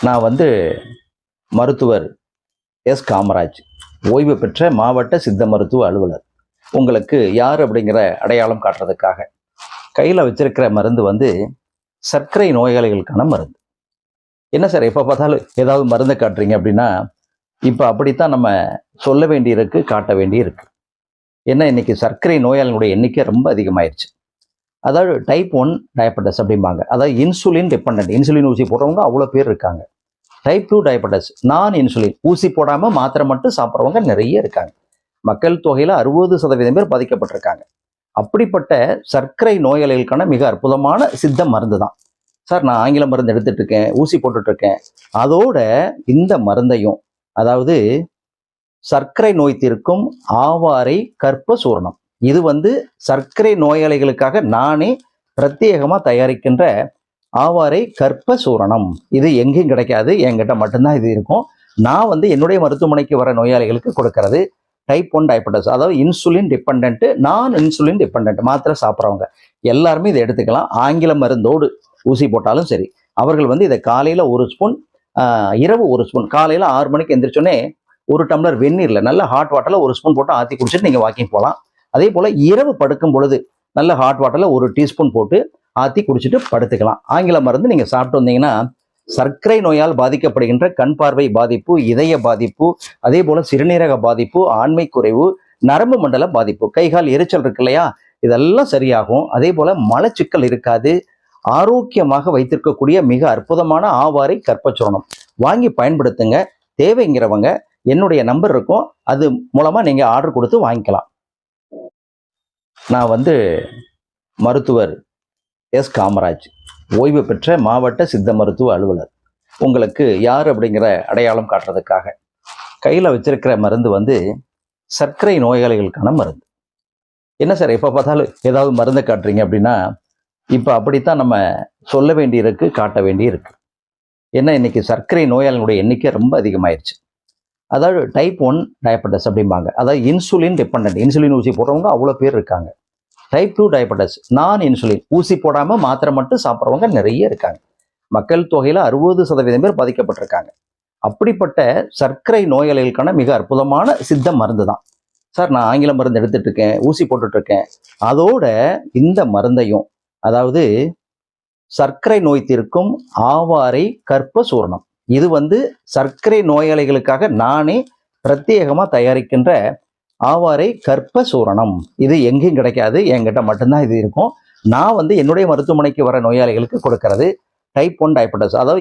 நான் மருத்துவர் எஸ் காமராஜ், ஓய்வு பெற்ற மாவட்ட சித்த மருத்துவ அலுவலர். உங்களுக்கு யார் அப்படிங்கிற அடையாளம் காட்டுறதுக்காக கையில் வச்சிருக்கிற மருந்து சர்க்கரை நோயாளிகளுக்கான மருந்து. என்ன சார் எப்போ பார்த்தாலும் ஏதாவது மருந்து காட்டுறீங்க அப்படின்னா, இப்போ அப்படித்தான் நம்ம சொல்ல வேண்டியிருக்கு, காட்ட வேண்டியிருக்கு. ஏன்னா இன்னைக்கு சர்க்கரை நோயாளிகளுடைய எண்ணிக்கை ரொம்ப அதிகமாயிருச்சு. அதாவது டைப் 1 டயபெட்டஸ் அப்படிம்பாங்க. அதாவது இன்சுலின் டிபெண்டன்ட், இன்சுலின் ஊசி போடுறவங்க அவ்வளோ பேர் இருக்காங்க. டைப் 2 டயபெட்டஸ், நான் இன்சுலின் ஊசி போடாமல் மாத்திரை மட்டும் சாப்பிட்றவங்க நிறைய இருக்காங்க. மக்கள் தொகையில் 60% பேர் பாதிக்கப்பட்டிருக்காங்க. அப்படிப்பட்ட சர்க்கரை நோயாளிகளுக்கான மிக அற்புதமான சித்த மருந்து தான் சார். நான் ஆங்கில மருந்து எடுத்துட்டு இருக்கேன், ஊசி போட்டுட்டு இருக்கேன். அதோட இந்த மருந்தையும், அதாவது சர்க்கரை நோய் தீர்க்கும் ஆவாரை கற்ப சூரணம், இது சர்க்கரை நோயாளிகளுக்காக நானே பிரத்யேகமாக தயாரிக்கின்ற ஆவாரை கற்ப சூரணம். இது எங்கேயும் கிடைக்காது, என்கிட்ட மட்டும்தான் இது இருக்கும். நான் என்னுடைய மருத்துவமனைக்கு வர நோயாளிகளுக்கு கொடுக்கறது டைப் 1 டயபெட்டஸ், அதாவது இன்சுலின் டிபெண்ட், நான் இன்சுலின் டிபெண்ட் மாத்திரை சாப்பிட்றவங்க எல்லாருமே இதை எடுத்துக்கலாம். ஆங்கில மருந்தோடு ஊசி போட்டாலும் சரி. அவர்கள் இதை காலையில் 1 ஸ்பூன், இரவு 1 ஸ்பூன், காலையில் 6 மணிக்கு எந்திரிச்சோன்னே 1 டம்ளர் வெந்நீரில் நல்ல ஹாட் வாட்டரில் 1 ஸ்பூன் போட்டு ஆற்றி குடிச்சிட்டு நீங்கள் வாக்கிங் போகலாம். அதே போல் இரவு படுக்கும் பொழுது நல்ல ஹாட் வாட்டரில் 1 டீஸ்பூன் போட்டு ஆற்றி குடிச்சிட்டு படுத்துக்கலாம். ஆங்கில மருந்து நீங்கள் சாப்பிட்டு வந்தீங்கன்னா சர்க்கரை நோயால் பாதிக்கப்படுகின்ற கண் பார்வை பாதிப்பு, இதய பாதிப்பு, அதே போல் சிறுநீரக பாதிப்பு, ஆண்மை குறைவு, நரம்பு மண்டல பாதிப்பு, கைகால் எரிச்சல் இருக்கு இல்லையா, இதெல்லாம் சரியாகும். அதே போல் மலச்சிக்கல் இருக்காது. ஆரோக்கியமாக வைத்திருக்கக்கூடிய மிக அற்புதமான ஆவாரை கற்பச்சூரணம் வாங்கி பயன்படுத்துங்க. தேவைங்கிறவங்க என்னுடைய நம்பர் இருக்கும், அது மூலமாக நீங்கள் ஆர்டர் கொடுத்து வாங்கிக்கலாம். நான் மருத்துவர் எஸ் காமராஜ், ஓய்வு பெற்ற மாவட்ட சித்த மருத்துவ அலுவலர். உங்களுக்கு யார் அப்படிங்கிற அடையாளம் காட்டுறதுக்காக கையில் வச்சிருக்கிற மருந்து சர்க்கரை நோயாளிகளுக்கான மருந்து. என்ன சார் எப்போ பார்த்தாலும் ஏதாவது மருந்து காட்டுறீங்க அப்படின்னா, இப்போ அப்படித்தான் நம்ம சொல்ல வேண்டியிருக்கு, காட்ட வேண்டியிருக்கு. ஏன்னா இன்னைக்கு சர்க்கரை நோயாளிகளுடைய எண்ணிக்கை ரொம்ப அதிகமாயிருச்சு. அதாவது டைப் 1 டயபெட்டஸ் அப்படிம்பாங்க. அதாவது இன்சுலின் டிபெண்டன்ட், இன்சுலின் ஊசி போடுறவங்க அவ்வளோ பேர் இருக்காங்க. டைப் 2 டயபெட்டஸ், நான் இன்சுலின் ஊசி போடாமல் மாத்திரை மட்டும் சாப்பிட்றவங்க நிறைய இருக்காங்க. மக்கள் தொகையில் 60% பேர் பாதிக்கப்பட்டிருக்காங்க. அப்படிப்பட்ட சர்க்கரை நோயாளிகளுக்கான மிக அற்புதமான சித்த மருந்து தான் சார். நான் ஆங்கில மருந்து எடுத்துட்டு இருக்கேன், ஊசி போட்டுட்டு இருக்கேன். அதோட இந்த மருந்தையும், அதாவது சர்க்கரை நோய் தீர்க்கும் ஆவாரை கற்ப சூரணம், இது சர்க்கரை நோயாளிகளுக்காக நானே பிரத்யேகமாக தயாரிக்கின்ற ஆவாரை கற்ப சூரணம். இது எங்கேயும் கிடைக்காது, என்கிட்ட மட்டும்தான் இது இருக்கும். நான் என்னுடைய மருத்துவமனைக்கு வர நோயாளிகளுக்கு கொடுக்கறது டைப் 1 டயபெட்டஸ், அதாவது